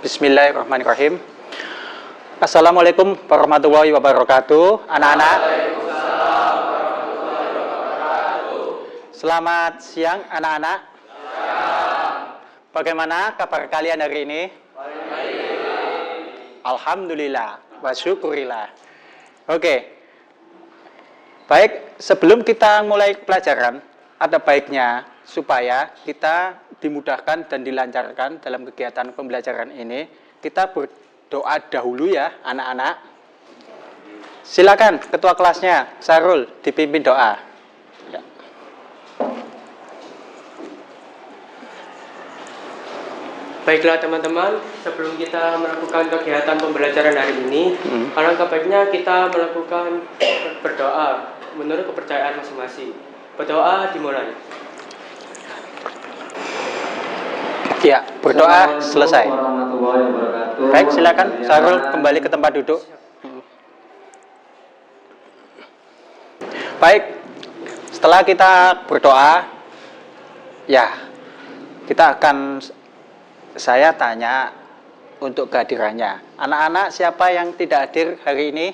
Bismillahirrahmanirrahim. Assalamualaikum warahmatullahi wabarakatuh. Anak-anak. Selamat siang anak-anak. Bagaimana kabar kalian hari ini? Alhamdulillah wa syukurillah. Oke. Baik, sebelum kita mulai pelajaran, ada baiknya supaya kita dimudahkan dan dilancarkan dalam kegiatan pembelajaran ini, kita berdoa dahulu ya anak-anak. Silakan ketua kelasnya Sarul dipimpin doa. Ya. Baiklah teman-teman, sebelum kita melakukan kegiatan pembelajaran hari ini, alangkah baiknya kita melakukan berdoa menurut kepercayaan masing-masing. Berdoa dimulai. Ya, berdoa selesai. Baik, silakan Sarul kembali ke tempat duduk. Baik, setelah kita berdoa, ya, saya tanya untuk kehadirannya. Anak-anak siapa yang tidak hadir hari ini?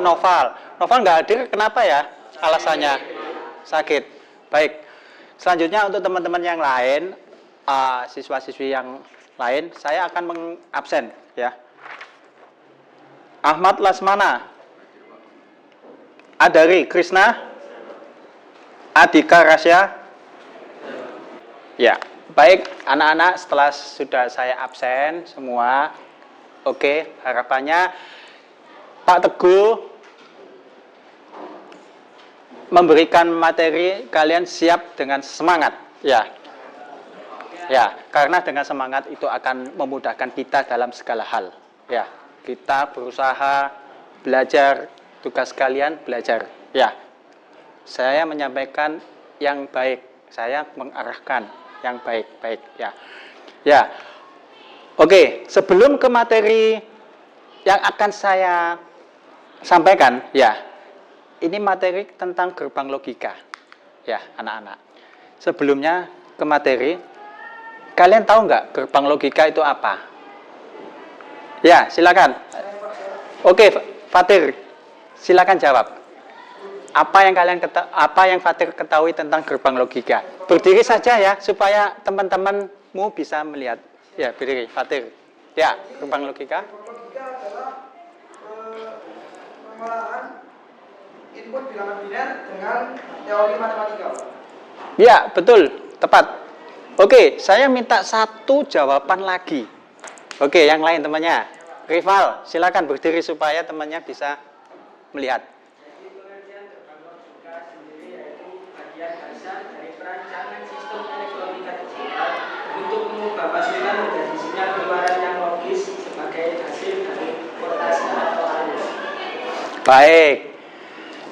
Noval. Noval nggak hadir, kenapa ya? Alasannya sakit. Baik. Selanjutnya untuk teman-teman yang lain, siswa-siswi yang lain, saya akan mengabsen ya. Ahmad Lasmana, Adari Krishna, Adika Rasya. Ya, baik anak-anak, setelah sudah saya absen semua, oke, harapannya Pak Teguh memberikan materi, kalian siap dengan semangat, ya. Ya, karena dengan semangat itu akan memudahkan kita dalam segala hal, ya. Kita berusaha belajar, tugas kalian belajar, ya. Saya menyampaikan yang baik, saya mengarahkan yang baik-baik, ya. Ya. Oke, sebelum ke materi yang akan saya sampaikan, ya. Ini materi tentang gerbang logika, ya anak-anak. Sebelumnya ke materi, kalian tahu nggak gerbang logika itu apa? Ya, silakan. Oke, Fatir, silakan jawab. Apa yang Fatir ketahui tentang gerbang logika? Berdiri saja ya, supaya teman-temanmu bisa melihat. Ya, berdiri, Fatir. Ya, gerbang logika. Input bilangan biner dengan teori matematika. Ya, betul, tepat. Oke, saya minta satu jawaban lagi. Oke, yang lain temannya. Rival, silakan berdiri supaya temannya bisa melihat. Jadi pengertian gerbang logika sendiri yaitu bagian dasar dari perancangan sistem elektronika digital untuk mengubah pasilan menjadi sinyal keluaran yang logis sebagai hasil dari kortase atau arus. Baik.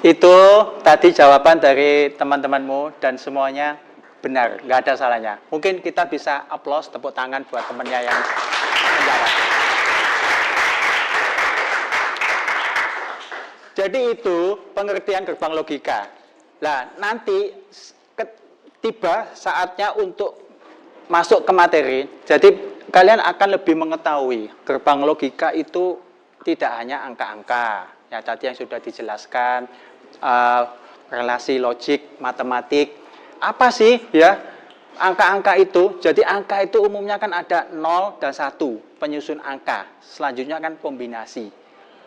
Itu tadi jawaban dari teman-temanmu dan semuanya benar, nggak ada salahnya. Mungkin kita bisa aplaus, tepuk tangan buat temannya yang menjawab. Jadi itu pengertian gerbang logika. Nah, nanti tiba saatnya untuk masuk ke materi. Jadi kalian akan lebih mengetahui gerbang logika itu tidak hanya angka-angka. Ya, tadi yang sudah dijelaskan, relasi logik, matematik. Apa sih ya angka-angka itu? Jadi angka itu umumnya kan ada 0 dan 1, penyusun angka. Selanjutnya kan kombinasi.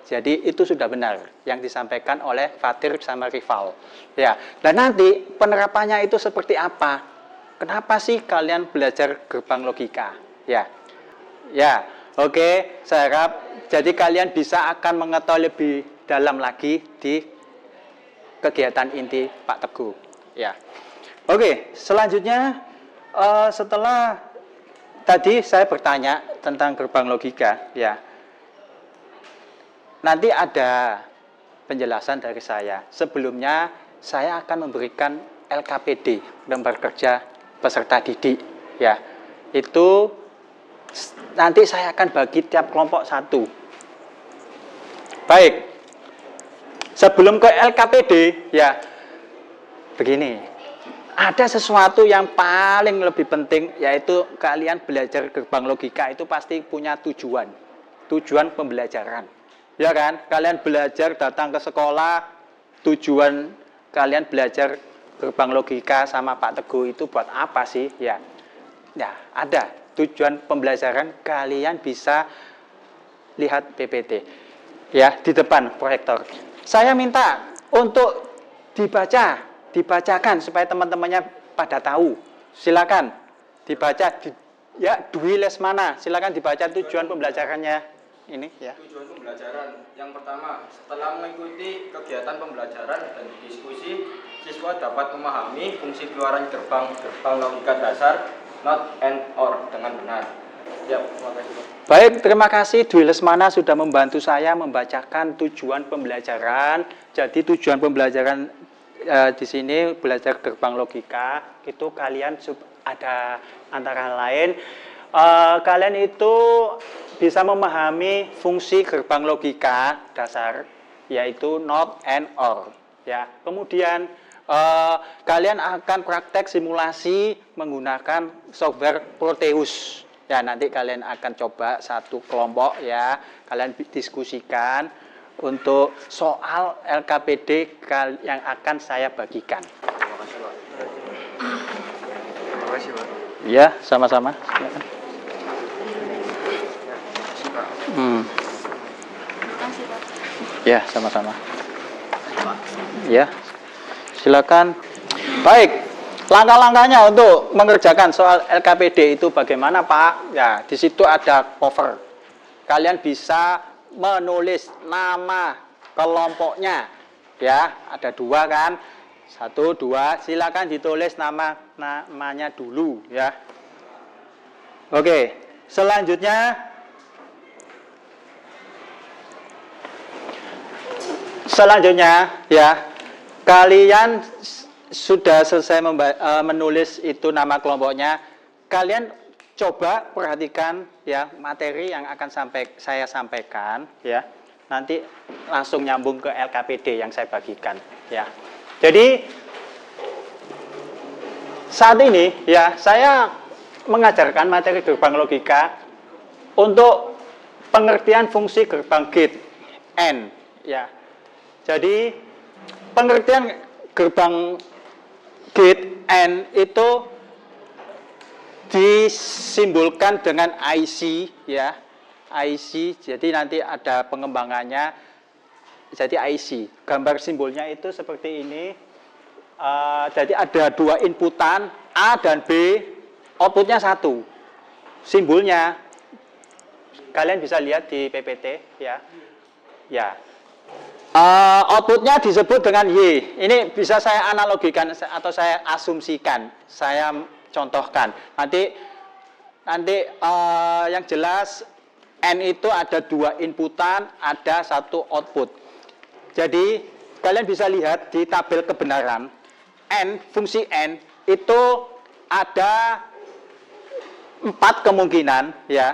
Jadi itu sudah benar yang disampaikan oleh Fatir sama Rival. Ya, dan nanti penerapannya itu seperti apa? Kenapa sih kalian belajar gerbang logika? Ya. Ya, oke, saya harap jadi kalian bisa akan mengetahui lebih dalam lagi di kegiatan inti Pak Teguh. Ya, oke. Selanjutnya setelah tadi saya bertanya tentang gerbang logika, ya. Nanti ada penjelasan dari saya. Sebelumnya saya akan memberikan LKPD, lembar kerja peserta didik. Ya, itu nanti saya akan bagi tiap kelompok satu. Baik. Sebelum ke LKPD, ya begini. ada sesuatu yang paling lebih penting, yaitu kalian belajar gerbang logika itu pasti punya tujuan pembelajaran, ya kan? Kalian belajar datang ke sekolah, tujuan kalian belajar gerbang logika sama Pak Teguh itu buat apa sih? Ya ada tujuan pembelajaran, kalian bisa lihat PPT ya di depan proyektor. Saya minta untuk dibacakan supaya teman-temannya pada tahu. Silakan dibaca ya, Dwi Lesmana, silakan dibaca tujuan pembelajarannya ini ya. Tujuan pembelajaran yang pertama, setelah mengikuti kegiatan pembelajaran dan diskusi, siswa dapat memahami fungsi keluaran gerbang logika dasar not and or dengan benar. Ya, terima kasih Pak. Baik, terima kasih Dwi Lesmana sudah membantu saya membacakan tujuan pembelajaran. Jadi tujuan pembelajaran di sini belajar gerbang logika itu kalian ada antara lain kalian itu bisa memahami fungsi gerbang logika dasar, yaitu not and or ya. Kemudian kalian akan praktek simulasi menggunakan software Proteus ya. Nanti kalian akan coba satu kelompok ya, kalian diskusikan untuk soal LKPD yang akan saya bagikan. Terima kasih Pak. Terima kasih Pak. Ya, sama-sama. Ya, sama-sama. Ya, silakan. Baik, langkah-langkahnya untuk mengerjakan soal LKPD itu bagaimana, Pak? Ya, di situ ada cover. Kalian bisa menulis nama kelompoknya. Ya, ada 2 kan? 1, 2, silakan ditulis namanya dulu ya. Oke, selanjutnya ya, kalian sudah selesai menulis itu nama kelompoknya. Kalian coba perhatikan ya materi yang akan saya sampaikan ya. Nanti langsung nyambung ke LKPD yang saya bagikan ya. Jadi saat ini ya saya mengajarkan materi gerbang logika untuk pengertian fungsi gerbang gate N ya. Jadi pengertian gerbang gate N itu disimbolkan dengan IC ya. IC, jadi nanti ada pengembangannya. Jadi IC, gambar simbolnya itu seperti ini. Jadi ada 2 inputan A dan B, outputnya 1. Simbolnya kalian bisa lihat di PPT ya. Ya. Outputnya disebut dengan Y. Ini bisa saya analogikan atau saya asumsikan, saya contohkan. Nanti yang jelas N itu ada 2 inputan, ada 1 output. Jadi kalian bisa lihat di tabel kebenaran N, fungsi N itu ada 4 kemungkinan ya.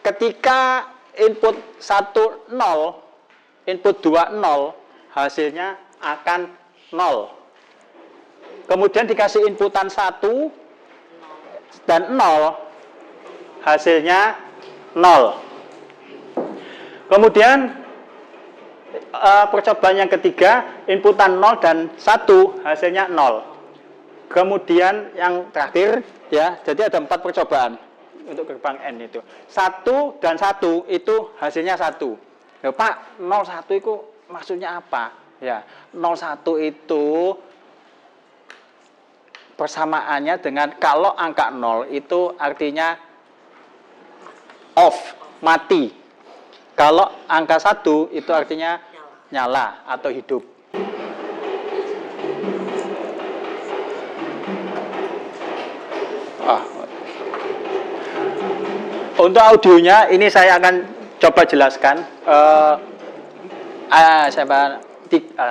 Ketika input 1 0, input 2 0, hasilnya akan 0. Kemudian dikasih inputan 1 dan 0, hasilnya 0. Kemudian percobaan yang ketiga, inputan 0 dan 1, hasilnya 0. Kemudian yang terakhir ya, jadi ada 4 percobaan untuk gerbang N itu. 1 dan 1 itu hasilnya 1. Ya, Pak, 01 itu maksudnya apa? Ya, 01 itu persamaannya dengan kalau angka 0 itu artinya off, mati. Kalau angka 1 itu artinya nyala atau hidup. Untuk audionya ini saya akan coba jelaskan.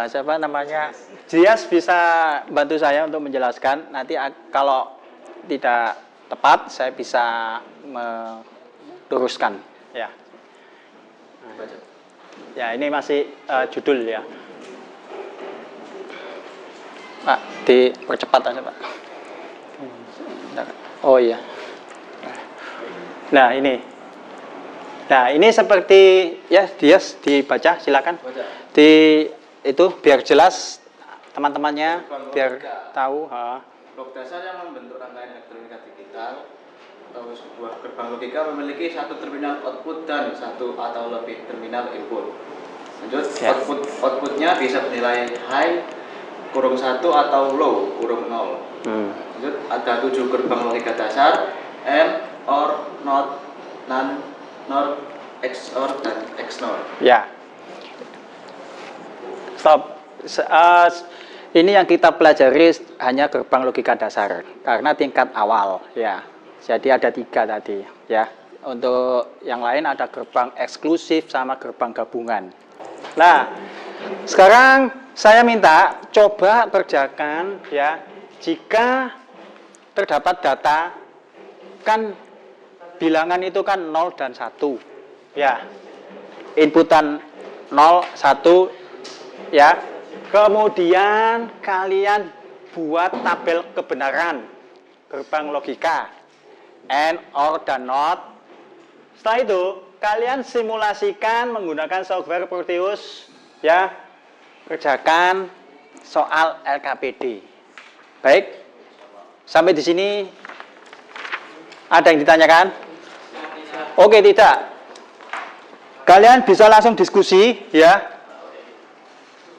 Siapa namanya? Jias bisa bantu saya untuk menjelaskan. Nanti kalau tidak tepat saya bisa meluruskan. Ya. Ya, ini masih judul ya. Pak, dipercepat aja, Pak. Oh iya. Nah, ini. Nah, ini seperti ya, dia dibaca, silakan. Di itu biar jelas teman-temannya biar tahu, Blok dasar yang membentuk rangkaian elektronika digital atau sebuah gerbang logika memiliki satu terminal output dan satu atau lebih terminal input. Lanjut, Ya. outputnya bisa bernilai high, kurung 1 atau low, kurung 0. Lanjut, ada 7 gerbang logika dasar, AND, OR, NOT, NAND, NOR, XOR, dan XNOR. Ya. Stop. Ini yang kita pelajari hanya gerbang logika dasar karena tingkat awal, ya. Jadi ada 3 tadi, ya. Untuk yang lain ada gerbang eksklusif sama gerbang gabungan. Nah, sekarang saya minta coba kerjakan, ya. Jika terdapat data, kan bilangan itu kan 0 dan 1, ya. Inputan 0, 1, ya. Kemudian kalian buat tabel kebenaran gerbang logika AND, OR, dan NOT. Setelah itu kalian simulasikan menggunakan software Proteus, ya. Kerjakan soal LKPD. Baik, sampai di sini ada yang ditanyakan? Oke, tidak. Kalian bisa langsung diskusi, ya.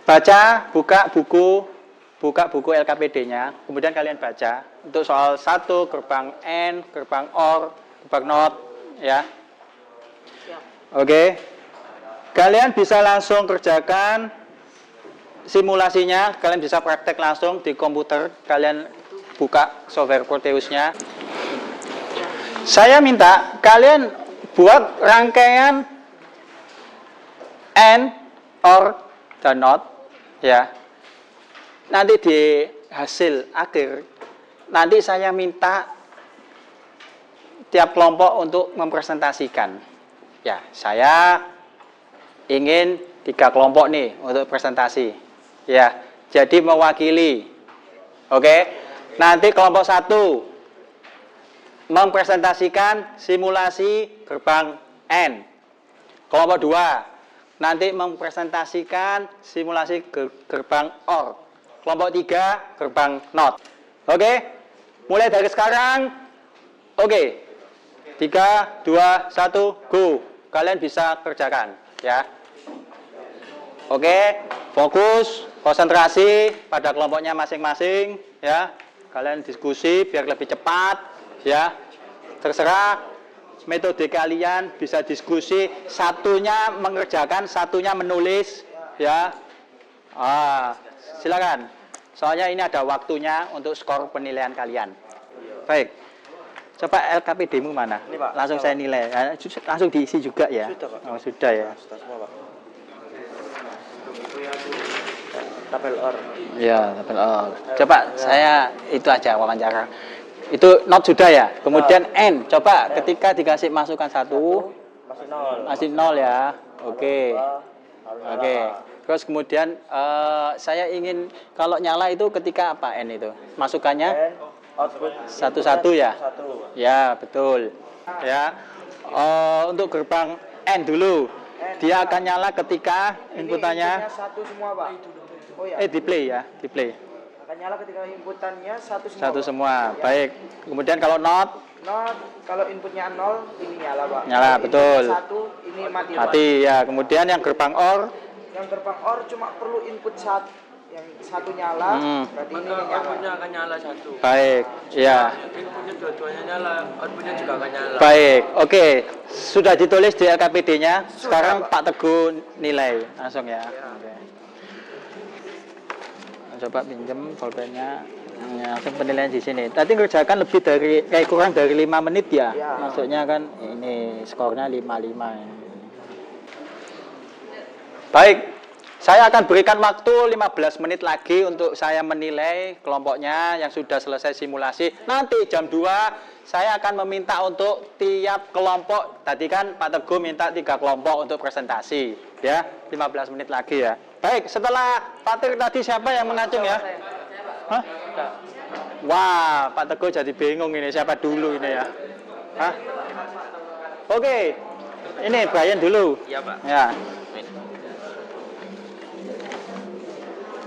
Baca, buka buku LKPD-nya, kemudian kalian baca untuk soal 1 gerbang AND, gerbang OR, gerbang NOT, ya. Oke. Kalian bisa langsung kerjakan simulasinya, kalian bisa praktek langsung di komputer, kalian buka software Proteus-nya. Saya minta kalian buat rangkaian AND, OR, dan NOT, ya. Nanti di hasil akhir, nanti saya minta tiap kelompok untuk mempresentasikan. Ya, saya ingin 3 kelompok nih untuk presentasi. Ya, jadi mewakili. Oke. Nanti kelompok 1 mempresentasikan simulasi gerbang AND. Kelompok 2 nanti mempresentasikan simulasi gerbang OR. Kelompok 3 gerbang NOT. Oke? Mulai dari sekarang. Oke. 3, 2, 1, go. Kalian bisa kerjakan, ya. Oke, fokus, konsentrasi pada kelompoknya masing-masing, ya. Kalian diskusi biar lebih cepat, ya. Terserah metode kalian, bisa diskusi, satunya mengerjakan, satunya menulis, ya. Silakan. Soalnya ini ada waktunya untuk skor penilaian kalian. Baik. Coba LKPD-mu mana? Ini, Pak. Langsung saya nilai. Langsung diisi juga ya? Sudah, Pak. Oh, sudah ya. Sudah semua, Pak. Tabel OR. Ya, tabel OR. Coba saya itu aja wawancara. Itu not sudah ya. Kemudian N. Coba ketika dikasih masukan 1 Masih 0. masih 0 ya. Oke. Harus Oke. Terus kemudian saya ingin kalau nyala itu ketika apa N itu? Masukannya output 1-1 ya. 1. Ya, betul. Ya. Untuk gerbang N dulu. Dia akan nyala ketika inputannya satu semua, Pak. Oh ya. display ya, display. Akan nyala ketika inputannya satu semua. Satu Pak. semua. Baik. Kemudian kalau not Not, kalau inputnya 0 ini nyala, Pak. Nyala, Kalau betul. inputnya 1 ini mati. Pak. mati ya. Kemudian yang gerbang OR Yang gerbang OR cuma perlu input yang satu nyala, berarti ini nyala. Outputnya akan nyala 1. baik. Ya. Inputnya dua-duanya nyala, outputnya juga akan nyala. Baik. Oke. Sudah ditulis di LKPD-nya. Sekarang Pak Teguh nilai langsung ya. Oke. Coba pinjem pulpennya. Ya, langsung penilaian di sini. Tadi ngerjakan lebih dari kurang dari 5 menit ya. Ya. Maksudnya kan ini skornya 55 ya. Baik. Saya akan berikan waktu 15 menit lagi untuk saya menilai kelompoknya yang sudah selesai simulasi. Nanti jam 2 saya akan meminta untuk tiap kelompok. Tadi kan Pak Teguh minta 3 kelompok untuk presentasi, ya. 15 menit lagi ya. Baik, setelah Pak Tir tadi siapa yang mengacung ya? Hah? Wah, Pak Teguh jadi bingung ini siapa dulu ini ya. Hah? Oke. Ini Brian dulu. Iya, Pak. Ya.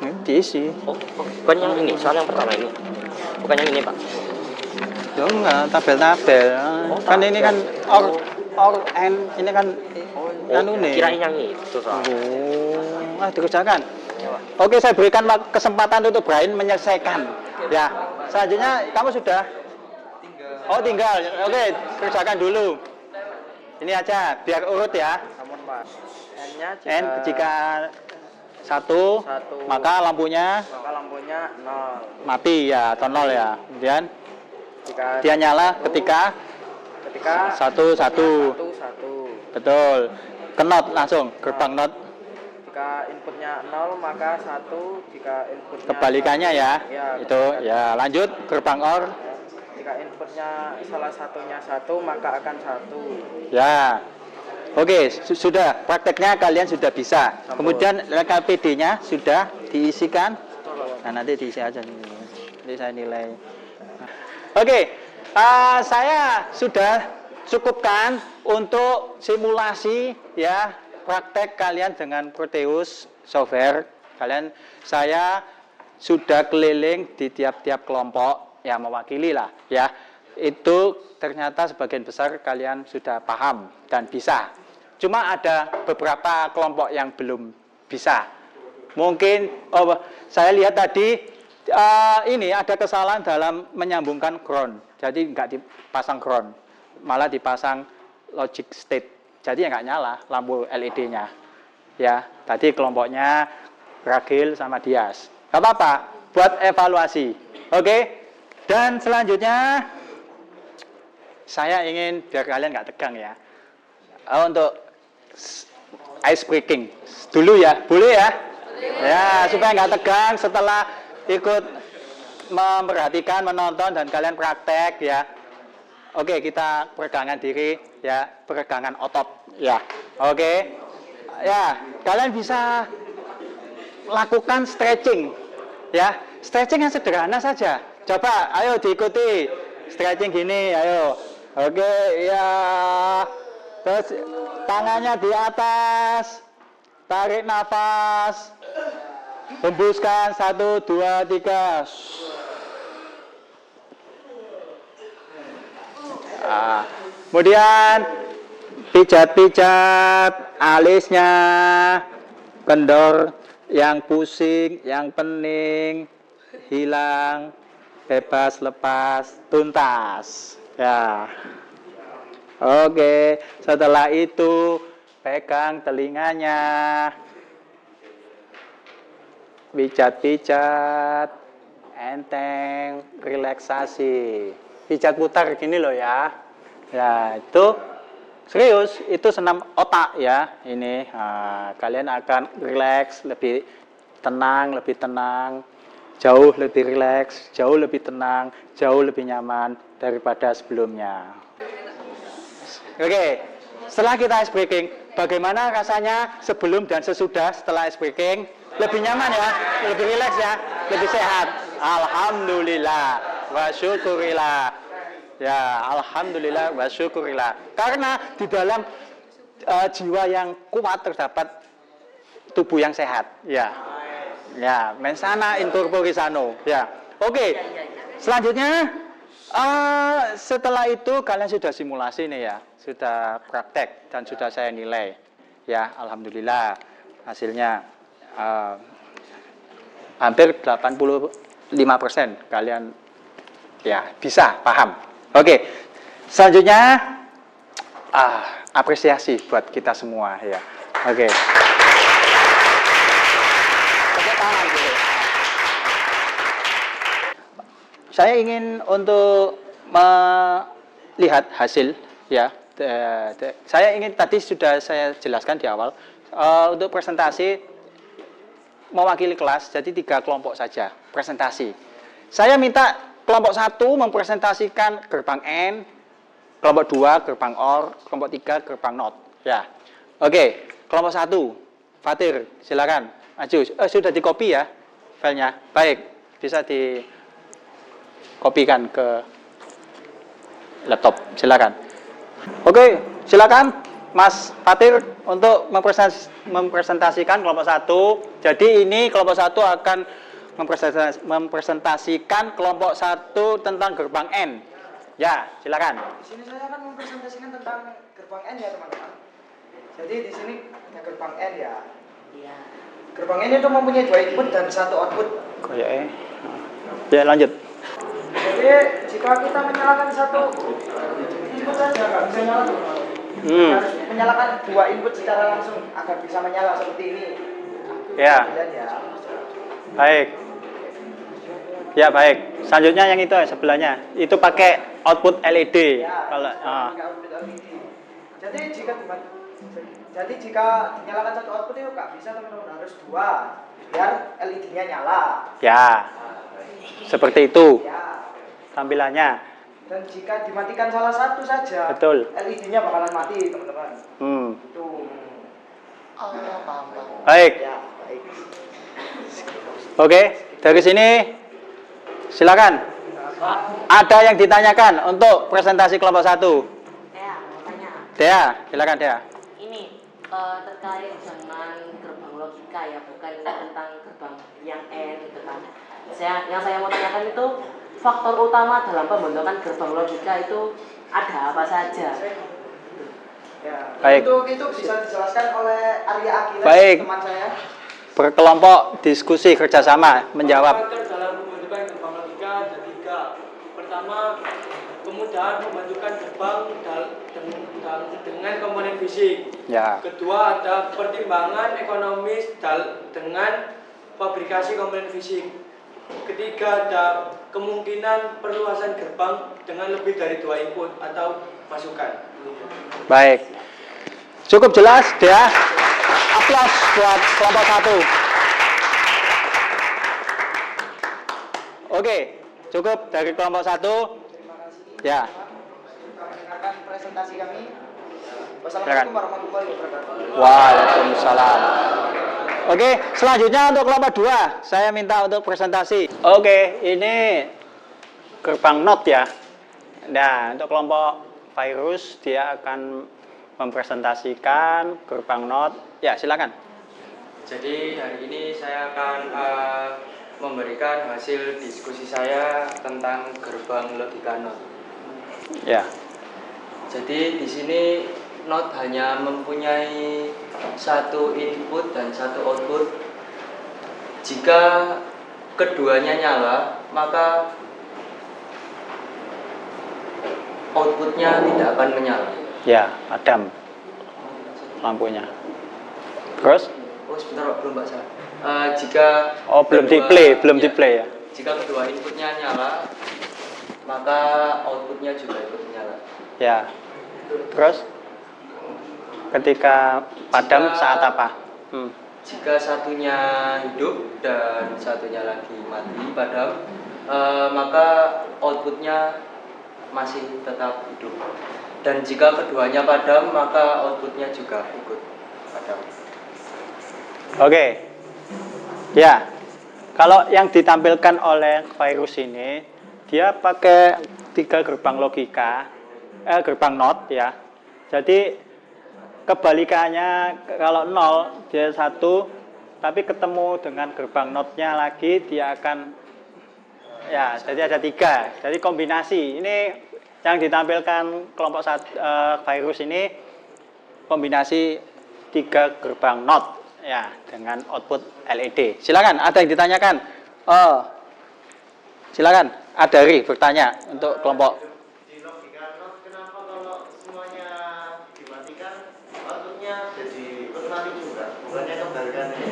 Ini diisi. Oh, bukan yang ini, soal yang pertama ini. Bukan yang ini, Pak. Ya enggak, tabel-tabel. Kan ini kan or and ini kan anu nih. Kirain yang itu soal. Dikerjakan. Oke, saya berikan kesempatan untuk Brian menyelesaikan. Ya, selanjutnya kamu sudah? Oh, tinggal. Oke, kerjakan dulu. Ini aja, biar urut ya. Namun Pak, N-nya N jika 1, maka lampunya maka lampunya 0. mati ya, atau 0 ya. Kemudian Jika dia nyala ketika 1, 1. 1. Betul. Ke not langsung, gerbang not. Jika inputnya 0 maka 1, jika inputnya Kebalikannya ya. Ya, Itu ya, lanjut gerbang or. jika inputnya salah satunya 1 maka akan 1. Ya. Oke, sudah. Prakteknya kalian sudah bisa. Kemudian LKPD-nya sudah diisikan. Nah, nanti diisi aja nih. Nanti saya nilai. Oke, saya sudah cukupkan untuk simulasi ya praktek kalian dengan Proteus software. Saya sudah keliling di tiap-tiap kelompok ya, mewakili lah ya. Itu ternyata sebagian besar kalian sudah paham dan bisa. Cuma ada beberapa kelompok yang belum bisa. Mungkin saya lihat tadi ini ada kesalahan dalam menyambungkan ground. Jadi nggak dipasang ground, malah dipasang logic state. Jadi ya nggak nyala lampu LED-nya. Ya, tadi kelompoknya Ragil sama Dias. Nggak apa-apa, buat evaluasi. Oke. Dan selanjutnya saya ingin biar kalian nggak tegang ya. Untuk ice breaking dulu ya, boleh ya? Ya, supaya nggak tegang setelah ikut memperhatikan, menonton dan kalian praktek ya. Oke, kita peregangan diri ya, peregangan otot ya. Oke. Ya, kalian bisa lakukan stretching ya. Stretching yang sederhana saja. Coba, ayo diikuti. Stretching gini, ayo. Oke, ya. Terus tangannya di atas. Tarik nafas. Hembuskan 1, 2, 3. Kemudian pijat-pijat alisnya, kendor yang pusing, yang pening, hilang, bebas, lepas, tuntas. Ya. Oke, setelah itu pegang telinganya. Pijat-pijat, enteng, relaksasi. Pijat putar gini loh ya. Ya, itu serius, itu senam otak ya. Ini kalian akan rileks, lebih tenang, jauh lebih rileks, jauh lebih tenang, jauh lebih nyaman daripada sebelumnya. Oke, setelah kita ice breaking, bagaimana rasanya sebelum dan sesudah setelah ice breaking? Lebih nyaman ya, lebih rileks ya, lebih sehat. Alhamdulillah wa syukurillah. Ya, alhamdulillah wa syukurillah. Karena di dalam jiwa yang kuat terdapat tubuh yang sehat. Ya. Ya, mensana in corpore sano. Ya. Oke. Selanjutnya setelah itu kalian sudah simulasi nih ya, sudah praktek dan sudah saya nilai. Ya, alhamdulillah hasilnya hampir 85% kalian ya bisa paham. Oke, selanjutnya apresiasi buat kita semua ya. Oke. Tepuk tangan dulu. Saya ingin untuk melihat hasil ya. Saya ingin tadi sudah saya jelaskan di awal untuk presentasi mewakili kelas, jadi 3 kelompok saja presentasi. Saya minta kelompok 1 mempresentasikan gerbang N, kelompok 2 gerbang OR, kelompok 3 gerbang NOT. Ya, oke. Kelompok 1, Fatir, silakan maju. Sudah di copy ya filenya. Baik. bisa dikopikan ke laptop. Silakan. Oke, silakan Mas Fatir untuk mempresentasikan kelompok 1. Jadi ini kelompok 1 akan mempresentasikan kelompok 1 tentang gerbang N. Ya, silakan. Di sini saya akan mempresentasikan tentang gerbang N ya teman-teman. Jadi di sini ada gerbang N ya. Iya. Gerbang N itu mempunyai 2 input dan 1 output. Ya, lanjut. Jadi jika kita menyalakan satu input saja nggak bisa nyala. Harus menyalakan 2 input secara langsung agar bisa menyala seperti ini. Ya. Ya. Baik. Ya, baik. Selanjutnya yang itu sebelahnya. Itu pakai output LED. Ya, Kalau output LED. Jadi jika dinyalakan satu output itu nggak bisa teman-teman, harus 2 biar LED-nya nyala. ya. Seperti itu Ya. tampilannya. Dan jika dimatikan salah satu saja, Betul. LED-nya bakalan mati teman-teman. Itu. Baik. Ya, baik. Oke, dari sini silakan. Ada yang ditanyakan untuk presentasi kelompok 1? Ya, mau tanya. Dea, silakan Dea. Ini terkait dengan gerbang logika ya, bukan tentang gerbang yang N gitu kan. Yang saya mau tanyakan itu faktor utama dalam pembentukan gerbang logika itu ada apa saja? Ya. Baik. Itu bisa dijelaskan oleh Arya Akila, Baik. teman saya. Berkelompok diskusi kerjasama menjawab. Faktor dalam pembentukan gerbang logika ada 3. Pertama, kemudahan pembentukan gerbang dengan komponen fisik. Ya. Kedua, ada pertimbangan ekonomis dengan fabrikasi komponen fisik. Ketiga, ada kemungkinan perluasan gerbang dengan lebih dari 2 input atau masukan. Baik. Cukup jelas, Dea. Aplaus buat kelompok 1. Oke, cukup dari kelompok 1. Ya. Sudah mendengarkan presentasi kami. Wassalamualaikum warahmatullahi wabarakatuh. Waalaikumsalam. Oke, selanjutnya untuk kelompok 2, saya minta untuk presentasi. Oke, ini gerbang NOT ya. Nah, untuk kelompok virus dia akan mempresentasikan gerbang NOT. Ya, silakan. Jadi hari ini saya akan memberikan hasil diskusi saya tentang gerbang logika NOT. Ya. Jadi di sini NOT hanya mempunyai 1 input dan 1 output. Jika keduanya nyala, maka outputnya tidak akan menyala. Ya, padam lampunya. Terus? Oh sebentar Pak, belum Pak saya. Jika belum di-play ya. Jika kedua inputnya nyala, maka outputnya juga ikut menyala. Ya. Terus? Ketika padam saat apa? Jika satunya hidup dan satunya lagi mati padam, maka outputnya masih tetap hidup. Dan jika keduanya padam, maka outputnya juga ikut padam. Oke. Ya. Kalau yang ditampilkan oleh virus ini, dia pakai 3 gerbang logika, gerbang NOT ya. Jadi kebalikannya kalau 0 dia 1, tapi ketemu dengan gerbang NOT-nya lagi dia akan ya, jadi ada 3. Jadi kombinasi. Ini yang ditampilkan kelompok virus ini kombinasi 3 gerbang NOT ya dengan output LED. Silakan, ada yang ditanyakan? Silakan, Adari bertanya untuk kelompok. Di logika NOT kenapa kalau semuanya dimatikan outputnya jadi ikut mati juga, bukannya kebalikannya?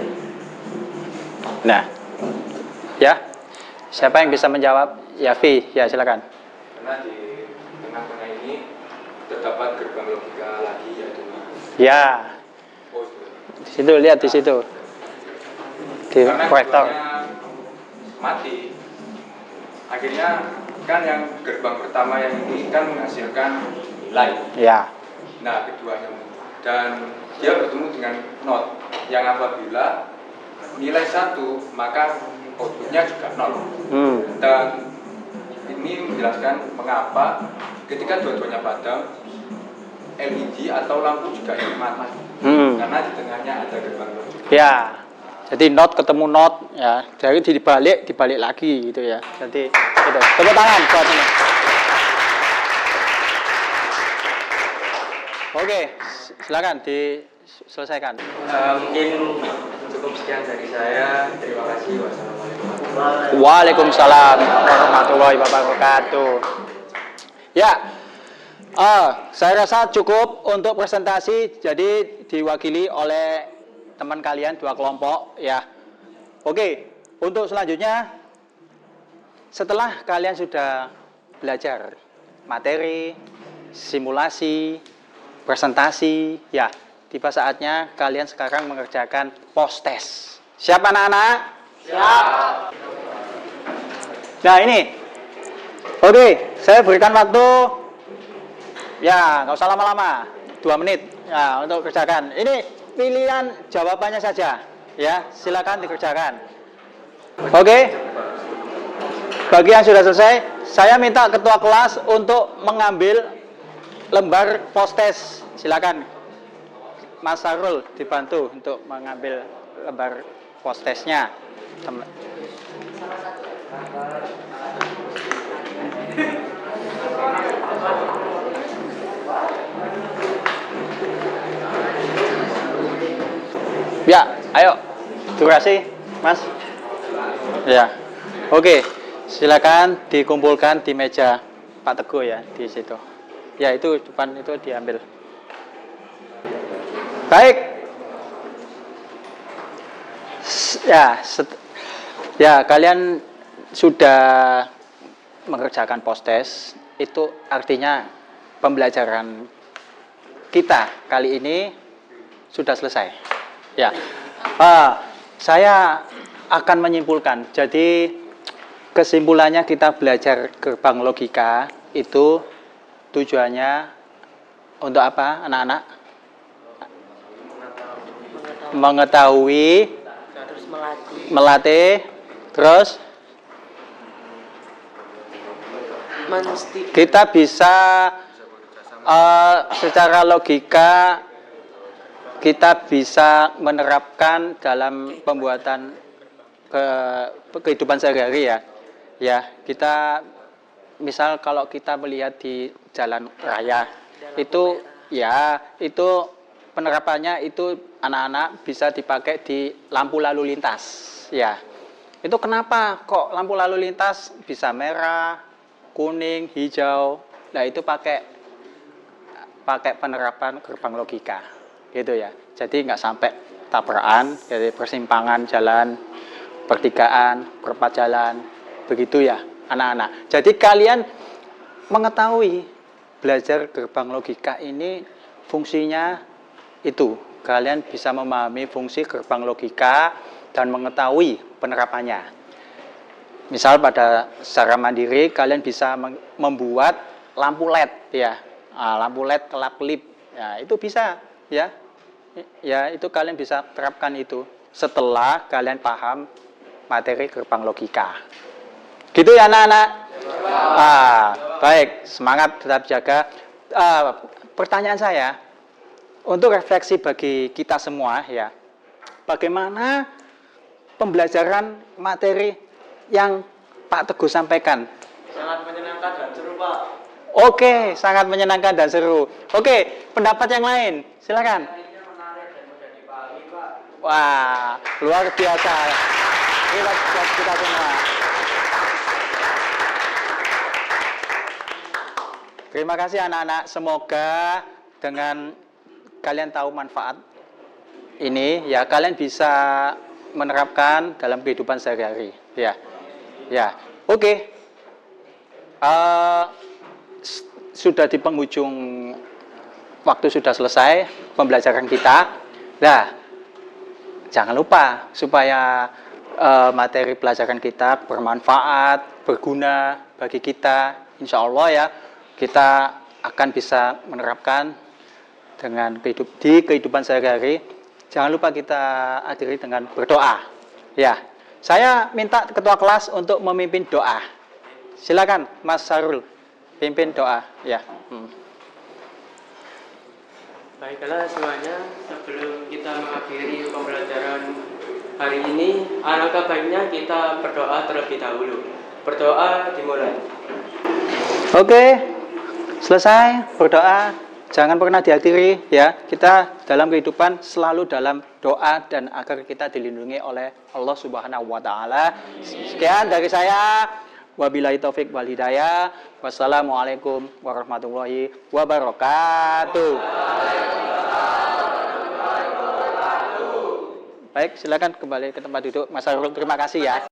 Nah, ya, siapa yang bisa menjawab? Yafi, ya silakan. Karena di tengah-tengah ini terdapat gerbang logika lagi yaitu Ya, di situ lihat di situ di karena proyektor. keduanya mati, akhirnya kan yang gerbang pertama yang ini kan menghasilkan nilai. Ya, Nah keduanya dan dia bertemu dengan not yang apabila nilai 1 maka outputnya juga 0. Dan ini menjelaskan mengapa ketika dua-duanya padam, LED atau lampu juga ikut mati. Karena di tengahnya ada gerbang logika. Ya, jadi not ketemu not ya, jadi dibalik lagi gitu ya. Jadi gitu. Tepuk tangan buat ini. Oke, silakan diselesaikan. Mungkin cukup sekian dari saya. Terima kasih. Wassalamualaikum. Waalaikumsalam warahmatullahi wabarakatuh. Ya, saya rasa cukup untuk presentasi. Jadi diwakili oleh teman kalian 2 kelompok ya. Oke, untuk selanjutnya setelah kalian sudah belajar materi, simulasi, presentasi, ya, tiba saatnya kalian sekarang mengerjakan post test. Siap anak-anak? Siap. Nah ini, oke, saya berikan waktu, ya nggak usah lama-lama, 2 menit, ya untuk kerjakan. Ini pilihan jawabannya saja, ya silakan dikerjakan. Oke, bagi yang sudah selesai, saya minta ketua kelas untuk mengambil lembar post test. Silakan, Mas Sarul dibantu untuk mengambil lembar post testnya. Ya, ayo, durasi, Mas. Ya, oke, silakan dikumpulkan di meja Pak Teguh ya, di situ. Ya, itu depan itu diambil. Baik. Ya, kalian sudah mengerjakan post test. Itu artinya pembelajaran kita kali ini sudah selesai. Ya, saya akan menyimpulkan. Jadi kesimpulannya kita belajar gerbang logika itu tujuannya untuk apa, anak-anak? Mengetahui, melatih, terus kita bisa secara logika kita bisa menerapkan dalam pembuatan kehidupan sehari-hari ya. Ya, kita misal kalau kita melihat di jalan raya itu ya, itu penerapannya itu anak-anak bisa dipakai di lampu lalu lintas ya. Itu kenapa kok lampu lalu lintas bisa merah, kuning, hijau? Nah, itu pakai penerapan gerbang logika gitu ya. Jadi nggak sampai tabrakan, jadi persimpangan jalan, pertigaan, perempat jalan, begitu ya anak-anak. Jadi kalian mengetahui belajar gerbang logika ini fungsinya itu, kalian bisa memahami fungsi gerbang logika dan mengetahui penerapannya. Misal pada secara mandiri kalian bisa membuat lampu LED ya, lampu LED kelap-kelip, ya itu bisa ya. Ya, itu kalian bisa terapkan itu setelah kalian paham materi gerbang logika. Gitu ya anak-anak? Baik, semangat, tetap jaga. Pertanyaan saya untuk refleksi bagi kita semua ya. Bagaimana pembelajaran materi yang Pak Teguh sampaikan? Sangat menyenangkan dan seru, Pak. Oke, sangat menyenangkan dan seru. Oke, pendapat yang lain, silakan. Wah, luar biasa. Kita semua. Terima kasih anak-anak. Semoga dengan kalian tahu manfaat ini, ya kalian bisa menerapkan dalam kehidupan sehari-hari. Ya. Oke. Sudah di penghujung waktu, sudah selesai pembelajaran kita. Nah, jangan lupa supaya materi pelajaran kita bermanfaat, berguna bagi kita. Insya Allah ya, kita akan bisa menerapkan dengan di kehidupan sehari-hari. Jangan lupa kita akhiri dengan berdoa. Ya, Saya minta ketua kelas untuk memimpin doa. Silakan Mas Sarul, pimpin doa. Ya. Baiklah semuanya, sebelum kita mengakhiri pembelajaran hari ini, alangkah baiknya kita berdoa terlebih dahulu. Berdoa dimulai. Oke, selesai berdoa. Jangan pernah diakhiri ya. Kita dalam kehidupan selalu dalam doa dan agar kita dilindungi oleh Allah Subhanahu wa taala. Sekian dari saya. Wabillahi taufik wal hidayah. Wassalamualaikum warahmatullahi wabarakatuh. Baik, silakan kembali ke tempat duduk Mas Sarul. Terima kasih ya.